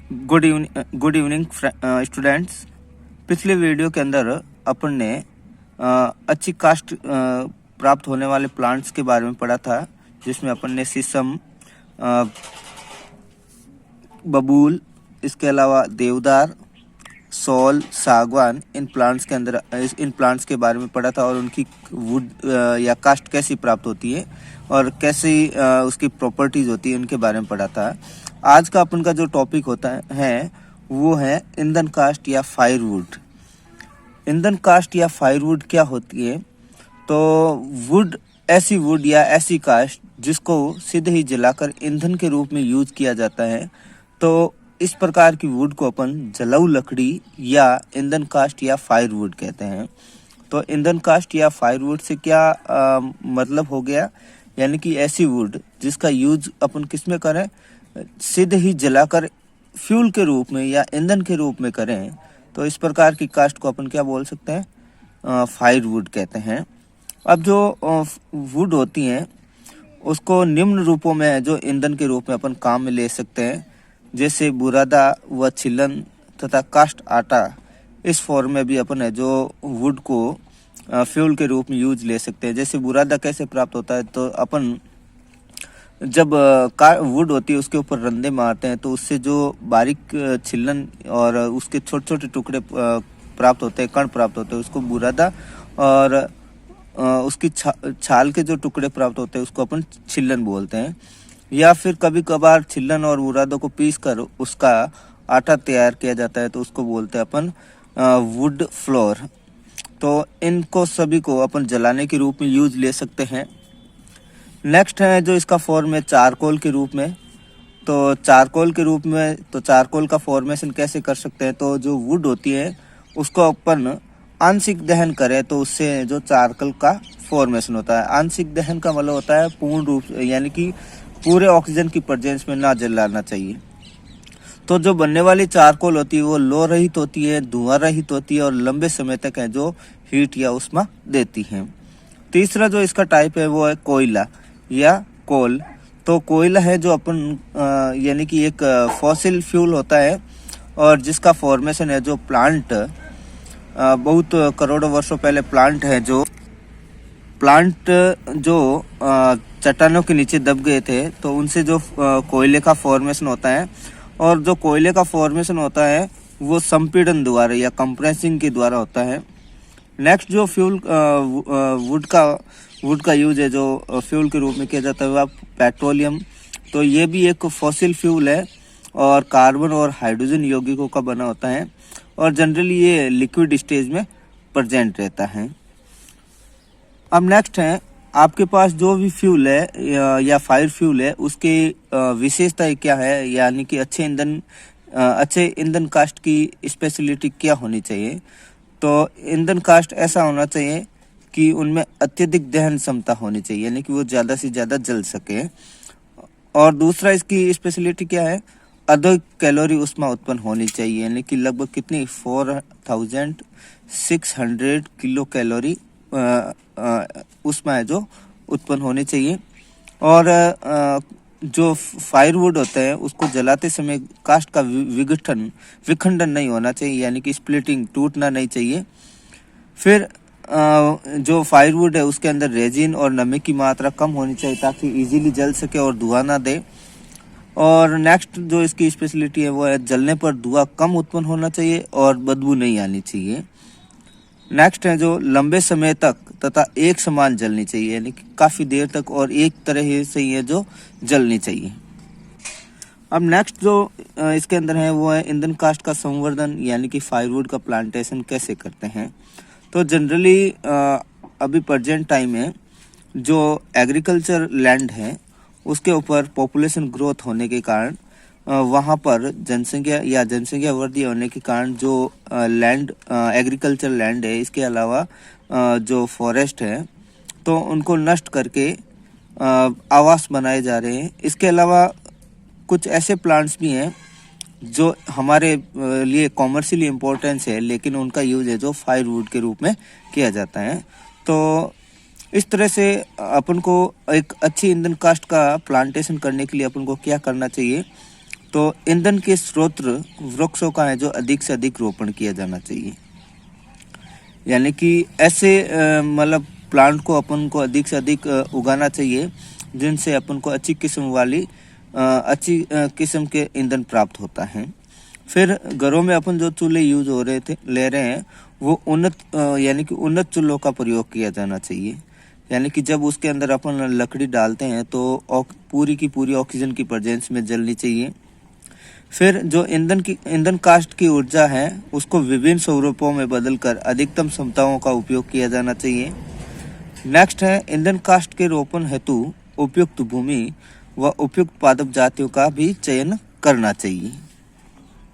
Good evening students. पिछले video के अंदर अपन ने अच्छी कास्ट प्राप्त होने वाले प्लांट्स के बारे में पढ़ा था, जिसमें अपन ने शीशम, बबूल, इसके अलावा देवदार, सौल, सागवान, इन प्लांट्स के बारे में पढ़ा था और उनकी वुड या कास्ट कैसी प्राप्त होती है और कैसी उसकी प्रॉपर्टीज होती है, उनके बारे में पढ़ा था। आज का अपन का जो टॉपिक होता है वो है ईंधन कास्ट या फायरवुड। ईंधन कास्ट या फायरवुड क्या होती है? तो वुड ऐसी वुड या ऐसी कास्ट जिसको सीधे ही जलाकर ईंधन के रूप में यूज किया जाता है। तो इस प्रकार की वुड को अपन जलाऊ लकड़ी या ईंधन कास्ट या फायरवुड कहते हैं। तो ईंधन कास्ट या फायरवुड से क्या मतलब हो गया, यानी कि ऐसी वुड जिसका यूज अपन किस में करें, सीधे ही जलाकर फ्यूल के रूप में या ईंधन के रूप में करें। तो इस प्रकार की कास्ट को अपन क्या बोल सकते हैं? फायरवुड कहते हैं। अब जो वुड होती हैं उसको निम्न रूपों में जो ईंधन के रूप में अपन काम में ले सकते हैं, जैसे बुरादा व छिलन तथा कास्ट आटा। इस फॉर्म में भी अपन है जो वुड को फ्यूल के रूप में यूज ले सकते हैं। जैसे बुरादा कैसे प्राप्त होता है, तो अपन जब वुड होती है उसके ऊपर रंदे मारते हैं तो उससे जो बारीक छिलन और उसके छोटे छोटे टुकड़े प्राप्त होते हैं, कण प्राप्त होते हैं, उसको बुरादा, और उसकी छाल के जो टुकड़े प्राप्त होते हैं उसको अपन छिलन बोलते हैं। या फिर कभी कभार छिलन और बुरादा को पीस कर उसका आटा तैयार किया जाता है, तो उसको बोलते हैं अपन वुड फ्लोर। तो इनको सभी को अपन जलाने के रूप में यूज ले सकते हैं। नेक्स्ट है जो इसका फॉर्म है चारकोल के रूप में। तो चारकोल का फॉर्मेशन कैसे कर सकते हैं? तो जो वुड होती है उसको अपन आंशिक दहन करें तो उससे जो चारकोल का फॉर्मेशन होता है। आंशिक दहन का मतलब होता है पूर्ण रूप, यानी कि पूरे ऑक्सीजन की प्रेजेंस में ना जलाना चाहिए। तो जो बनने वाली चारकोल होती है वो लो रहित होती है, धुआं रहित होती है और लंबे समय तक है जो हीट या उष्मा देती है। तीसरा जो इसका टाइप है वो है कोयला या कोल। तो कोयला है जो अपन यानी कि एक फॉसिल फ्यूल होता है और जिसका फॉर्मेशन है जो प्लांट बहुत करोड़ों वर्षों पहले प्लांट जो चट्टानों के नीचे दब गए थे, तो उनसे जो कोयले का फॉर्मेशन होता है, और जो कोयले का फॉर्मेशन होता है वो संपीड़न द्वारा या कंप्रेसिंग के द्वारा होता है। नेक्स्ट जो फ्यूल वुड का यूज है जो फ्यूल के रूप में किया जाता है वह पेट्रोलियम। तो ये भी एक फॉसिल फ्यूल है और कार्बन और हाइड्रोजन यौगिकों का बना होता है और जनरली ये लिक्विड स्टेज में प्रेजेंट रहता है। अब नेक्स्ट है आपके पास जो भी फ्यूल है या फायर फ्यूल है उसके विशेषताएं क्या है, यानी कि अच्छे ईंधन कास्ट की स्पेशलिटी क्या होनी चाहिए। तो ईंधन कास्ट ऐसा होना चाहिए कि उनमें अत्यधिक दहन क्षमता होनी चाहिए, यानी कि वो ज़्यादा से ज़्यादा जल सके। और दूसरा इसकी स्पेशलिटी क्या है? अधिक कैलोरी उष्मा उत्पन्न होनी चाहिए, यानी कि लगभग कितनी 4600 किलो कैलोरी उष्मा है जो उत्पन्न होनी चाहिए। और जो फायरवुड होता है उसको जलाते समय कास्ट का विखंडन नहीं होना चाहिए, यानी कि स्प्लिटिंग, टूटना नहीं चाहिए। फिर जो फायरवुड है उसके अंदर रेजिन और नमी की मात्रा कम होनी चाहिए ताकि इजीली जल सके और धुआं ना दे। और नेक्स्ट जो इसकी स्पेशलिटी है वो है जलने पर धुआं कम उत्पन्न होना चाहिए और बदबू नहीं आनी चाहिए। नेक्स्ट है जो लंबे समय तक तथा एक समान जलनी चाहिए, यानी कि काफ़ी देर तक और एक तरह से ही है जो जलनी चाहिए। अब नेक्स्ट जो इसके अंदर है वो है ईंधन कास्ट का संवर्धन, यानी कि फायरवुड का प्लांटेशन कैसे करते हैं। तो जनरली अभी प्रेजेंट टाइम में जो एग्रीकल्चर लैंड है उसके ऊपर पॉपुलेशन ग्रोथ होने के कारण वहाँ पर जनसंख्या वृद्धि होने के कारण जो लैंड एग्रीकल्चर लैंड है, इसके अलावा जो फॉरेस्ट है तो उनको नष्ट करके आवास बनाए जा रहे हैं। इसके अलावा कुछ ऐसे प्लांट्स भी हैं जो हमारे लिए कॉमर्शियली इम्पोर्टेंस है, लेकिन उनका यूज है जो फायरवुड के रूप में किया जाता है। तो इस तरह से अपन को एक अच्छी ईंधन कास्ट का प्लांटेशन करने के लिए अपन को क्या करना चाहिए? तो ईंधन के स्रोत वृक्षों का है जो अधिक से अधिक रोपण किया जाना चाहिए। यानी कि ऐसे मतलब प्लांट को अपन को अधिक से अधिक उगाना चाहिए जिनसे अपन को अच्छी किस्म के ईंधन प्राप्त होता है। फिर घरों में अपन जो चूल्हे यूज हो रहे थे ले रहे हैं वो उन्नत चूल्हों का प्रयोग किया जाना चाहिए। यानी कि जब उसके अंदर अपन लकड़ी डालते हैं तो पूरी की पूरी ऑक्सीजन की प्रेजेंस में जलनी चाहिए। फिर जो ईंधन कास्ट की ऊर्जा है उसको विभिन्न स्वरूपों में बदलकर अधिकतम क्षमताओं का उपयोग किया जाना चाहिए। नेक्स्ट है ईंधन कास्ट के रोपण हेतु उपयुक्त भूमि व उपयुक्त पादप जातियों का भी चयन करना चाहिए।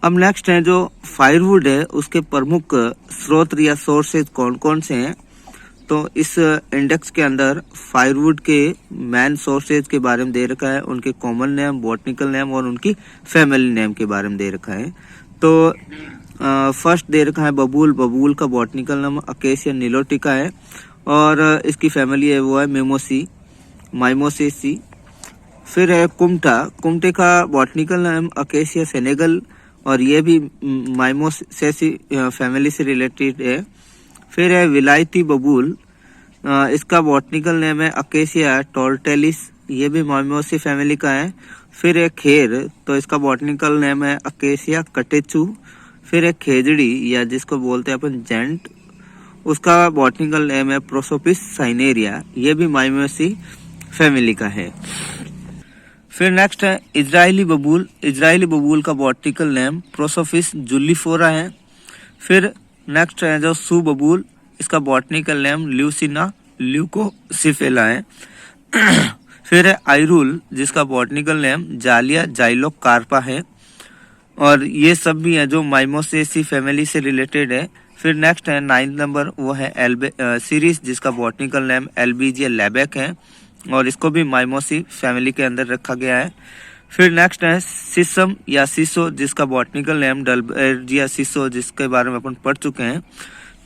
अब नेक्स्ट है जो फायरवुड है उसके प्रमुख स्रोत या सोर्सेज कौन कौन से हैं। तो इस इंडेक्स के अंदर फायरवुड के मेन सोर्सेज के बारे में दे रखा है, उनके कॉमन नेम, बॉटनिकल नेम और उनकी फैमिली नेम के बारे में दे रखा है। तो फर्स्ट दे रखा है बबूल का बॉटनिकल नेम अकेसिया निलोटिका है और इसकी फैमिली है वो है माइमोसेसी। फिर है कुमटे का बॉटनिकल नेम अकेसिया सेनेगल और ये भी माइमोसेसी फैमिली से रिलेटेड है। फिर है विलायती बबूल, इसका बॉटनिकल नेम है अकेसिया टोर्टेलिस, ये भी माइमोसी फैमिली का है। फिर है खेर, तो इसका बॉटनिकल नेम है अकेसिया कटेचू। फिर है खेजड़ी या जिसको बोलते हैं अपन जेंट, उसका बॉटनिकल नेम है प्रोसोपिस साइनेरिया, ये भी माइमोसी फैमिली का है। फिर नेक्स्ट है इजरायली बबूल का बॉटनिकल नेम प्रोसोपिस जुलिफोरा है। फिर नेक्स्ट है जो सू बबूल, इसका बॉटनिकल नेम ल्यूसिना ल्यूकोसिफेला है। फिर है आयरूल जिसका बॉटनिकल नेम जालिया जाइलोकार्पा है और ये सब भी है जो माइमोसेसी फैमिली से रिलेटेड है। फिर नेक्स्ट है 9 नंबर वो है सीरीज जिसका बॉटनिकल नेम एल्बीजिया लैबेक है और इसको भी माइमोसी फैमिली के अंदर रखा गया है। फिर नेक्स्ट है सिसम या सिसो जिसका बॉटनिकल नेम डल्बर्जिया सिसो, जिसके बारे में अपन पढ़ चुके हैं।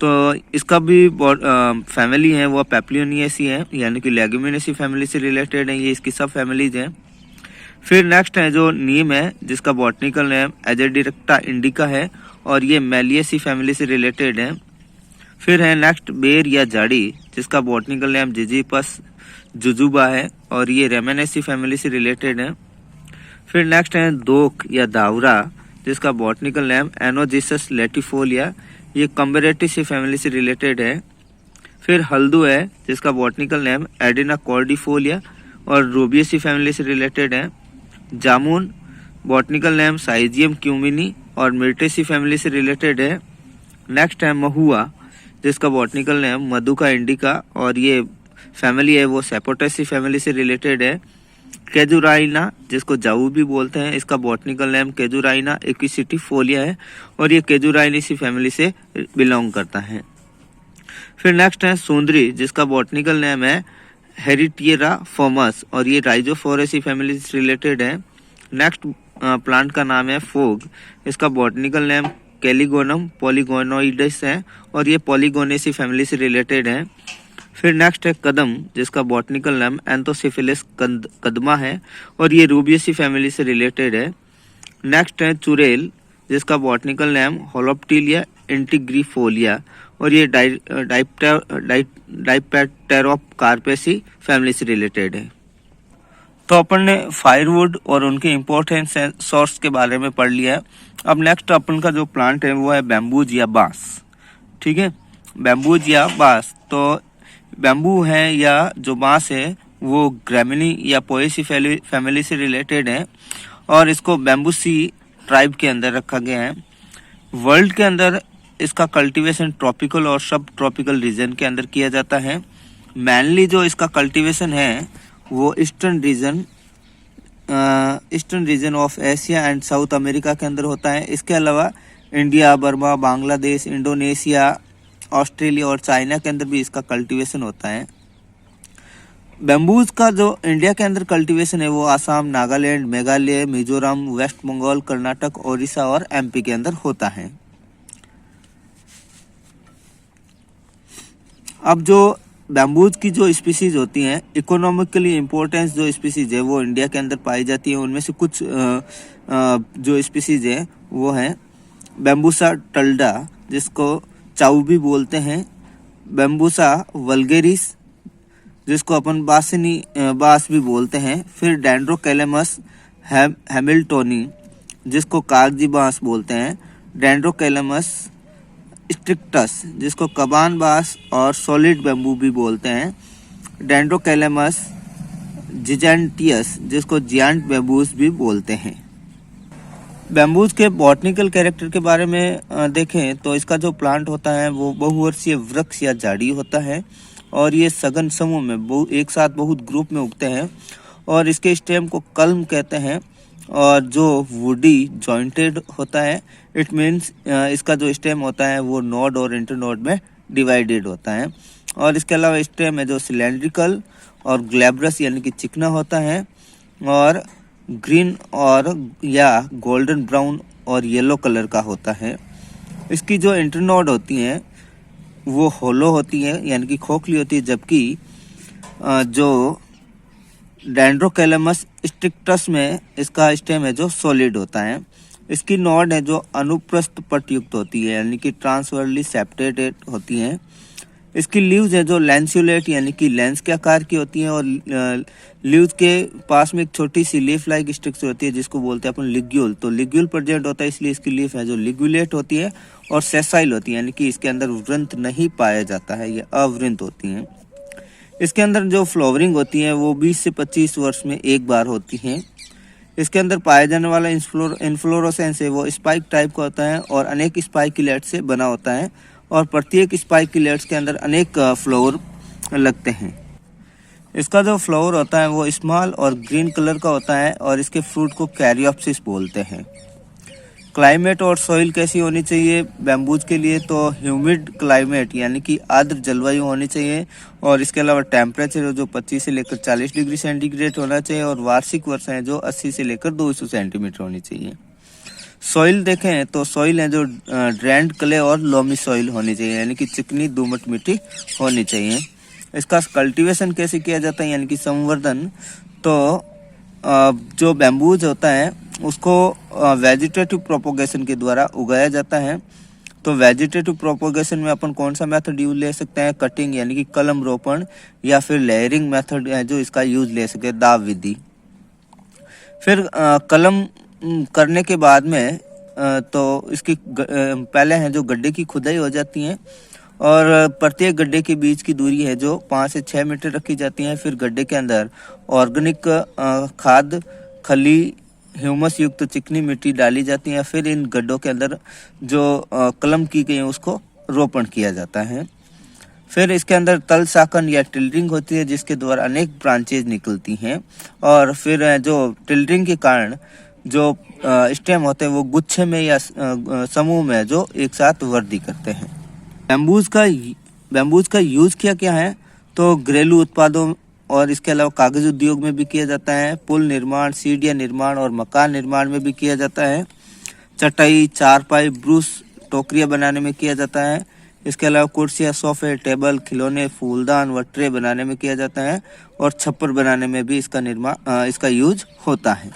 तो इसका भी फैमिली है वो पेप्लियोनियसी है, यानी कि लेगुमिनेसी फैमिली से रिलेटेड है, ये इसकी सब फैमिलीज हैं। फिर नेक्स्ट है जो नीम है जिसका बॉटनिकल नेम एजेडिरेक्टा इंडिका है और ये मेलिएसी फैमिली से रिलेटेड है। फिर है नेक्स्ट बेर या जाड़ी जिसका बॉटनिकल नेम जिजीपस जुजुबा है और ये रेमेनेसी फैमिली से रिलेटेड है। फिर नेक्स्ट है दोक या दावरा जिसका बॉटनिकल नेम एनोजिसस लेटिफोलिया, ये कंबेरेटिसी फैमिली से रिलेटेड है। फिर हल्दू है जिसका बॉटनिकल नेम एडिना कॉर्डिफोलिया और रूबियसी फैमिली से रिलेटेड है। जामुन बॉटनिकल नेम साइजियम क्यूमिनी और मिर्टेसी फैमिली से रिलेटेड है। नेक्स्ट है महुआ जिसका बॉटनिकल नेम मधुका इंडिका और ये फैमिली है वो सेपोटेसी फैमिली से रिलेटेड है। केजुराइना जिसको जाऊ भी बोलते हैं, इसका बॉटनिकल नेम केजुराइना एक्विसिटिफोलिया है और ये केजुराइनेसी फैमिली से बिलोंग करता है। फिर नेक्स्ट है सुंदरी जिसका बॉटनिकल नेम है हेरिटिएरा फॉर्मस और ये राइजोफोरेसी फैमिली से रिलेटेड है। नेक्स्ट प्लांट का नाम है फोग, इसका बॉटनिकल नेम कैलिगोनम पॉलीगोनोइडस है और ये पॉलीगोनेसी फैमिली से रिलेटेड है। फिर नेक्स्ट है कदम जिसका बॉटनिकल नेम एंथोसिफिलिस कदमा है और ये रूबियसी फैमिली से रिलेटेड है। नेक्स्ट है चुरेल जिसका बॉटनिकल नेम होलोप्टिलिया इंटीग्रीफोलिया और ये डाइप्टेरोकार्पेसी फैमिली से रिलेटेड है। तो अपन ने फायरवुड और उनके इम्पोर्टेंट सोर्स के बारे में पढ़ लिया है। अब नेक्स्ट अपन का जो प्लांट है वो है बैम्बूज या बांस। ठीक है, बैम्बूज या बांस, तो बैम्बू है या जो बांस है वो ग्रैमिनी या पोएसी फैमिली से रिलेटेड है और इसको बैम्बूसी ट्राइब के अंदर रखा गया है। वर्ल्ड के अंदर इसका कल्टीवेशन ट्रॉपिकल और सब ट्रॉपिकल रीजन के अंदर किया जाता है। मेनली जो इसका कल्टीवेशन है वो eastern region of Asia and south America के अंदर होता है। इसके अलावा India, Burma, Bangladesh, Indonesia, Australia और चाइना के अंदर भी इसका कल्टीवेशन होता है। बैम्बूज का जो इंडिया के अंदर कल्टीवेशन है वो आसाम, नागालैंड, मेघालय, मिजोरम, वेस्ट बंगाल, कर्नाटक, ओडिशा और एमपी के अंदर होता है। अब जो बैम्बूज की जो स्पीसीज होती हैं, इकोनॉमिकली इम्पोर्टेंस जो स्पीसीज है वो इंडिया के अंदर पाई जाती है। उनमें से कुछ जो स्पीसीज है वो हैं बैम्बूसा टल्डा, जिसको चाऊ भी बोलते हैं, बैम्बूसा वल्गेरिस, जिसको अपन बास भी बोलते हैं, फिर डेंड्रोकैलेमस हैमिल्टोनी, जिसको कागजी बांस बोलते हैं, डेंड्रोकैलेमस स्ट्रिक्टस, जिसको कबान बांस और सॉलिड बैम्बू भी बोलते हैं, डेंड्रोकैलेमस जिजेंटियस, जिसको जियांट बैम्बूस भी बोलते हैं। बैम्बूज के बॉटनिकल कैरेक्टर के बारे में देखें तो इसका जो प्लांट होता है वो बहुवर्षीय वृक्ष या झाड़ी होता है और ये सघन समूह में एक साथ बहुत ग्रुप में उगते हैं और इसके स्टेम को कल्म कहते हैं और जो वुडी जॉइंटेड होता है। इट मीन्स इसका जो स्टेम होता है वो नोड और इंटरनोड में डिवाइडेड होता है और इसके अलावा स्टेम है जो सिलेंड्रिकल और ग्लैब्रस यानी कि चिकना होता है और ग्रीन और या गोल्डन ब्राउन और येलो कलर का होता है। इसकी जो इंटरनोड होती हैं वो होलो होती है यानी कि खोखली होती है, जबकि जो डेंड्रोकैलेमस स्ट्रिक्टस में इसका स्टेम है जो सॉलिड होता है। इसकी नोड है जो अनुप्रस्थ पटयुक्त होती है यानी कि ट्रांसवर्सली सेप्टेटेड होती हैं। इसकी लीव्स है जो लैंस्यूलेट यानी कि लेंस के आकार की होती हैं और लीव्स के पास में एक छोटी सी लीफ लाइक स्ट्रक्चर होती है जिसको बोलते हैं अपन लिग्यूल। तो लिग्यूल प्रेजेंट होता है इसलिए इसकी लीफ है जो लिग्यूलेट होती है और सेसाइल होती है यानी कि इसके अंदर वृंत नहीं पाया जाता है, ये अवृंत होती हैं। इसके अंदर जो फ्लावरिंग होती है वो 20 से 25 वर्ष में एक बार होती है। इसके अंदर पाया जाने वाला इन्फ्लोरोसेंस है वो स्पाइक टाइप का होता है और अनेक स्पाइकुलेट से बना होता है और प्रत्येक स्पाइकुलेट्स के अंदर अनेक फ्लावर लगते हैं। इसका जो फ्लावर होता है वो स्मॉल और ग्रीन कलर का होता है और इसके फ्रूट को कैरियोप्सिस बोलते हैं। क्लाइमेट और सॉइल कैसी होनी चाहिए बैम्बूज के लिए, तो ह्यूमिड क्लाइमेट यानी कि आर्द्र जलवायु होनी चाहिए और इसके अलावा टेम्परेचर जो 25 से लेकर 40 डिग्री सेंटीग्रेड होना चाहिए और वार्षिक वर्षाएं जो 80 से लेकर 200 सेंटीमीटर होनी चाहिए। सॉइल देखें तो सॉइल है जो ड्रेन्ड क्ले और लोमी सॉइल होनी चाहिए यानी कि चिकनी दोमट मिट्टी होनी चाहिए। इसका कल्टीवेशन कैसे किया जाता है यानी कि संवर्धन, तो जो बैम्बूज होता है उसको वेजिटेटिव प्रोपोगेशन के द्वारा उगाया जाता है। तो वेजिटेटिव प्रोपोगेशन में अपन कौन सा मेथड यूज ले सकते हैं, कटिंग यानी कि कलम रोपण या फिर लेयरिंग मेथड है जो इसका यूज ले सकते हैं, दाव विधि। फिर कलम करने के बाद में तो इसकी पहले है जो गड्ढे की खुदाई हो जाती है और प्रत्येक गड्ढे के बीच की दूरी है जो 5 से 6 मीटर रखी जाती है। फिर गड्ढे के अंदर ऑर्गेनिक खाद, खली, ह्यूमस युक्त चिकनी मिट्टी डाली जाती है। फिर इन गड्ढों के अंदर जो कलम की गई है उसको रोपण किया जाता है। फिर इसके अंदर तल साकन या टिल्डरिंग होती है जिसके द्वारा अनेक ब्रांचेज निकलती हैं और फिर जो टिल्डरिंग के कारण जो स्टेम होते हैं वो गुच्छे में या समूह में जो एक साथ वृद्धि करते हैं। बैम्बूज का यूज क्या है, तो घरेलू उत्पादों और इसके अलावा कागज उद्योग में भी किया जाता है, पुल निर्माण, सीढ़ियाँ निर्माण और मकान निर्माण में भी किया जाता है, चटाई, चारपाई, ब्रूस, टोकरियाँ बनाने में किया जाता है। इसके अलावा कुर्सियाँ, सोफे, टेबल, खिलौने, फूलदान व ट्रे बनाने में किया जाता है और छप्पर बनाने में भी इसका यूज होता है।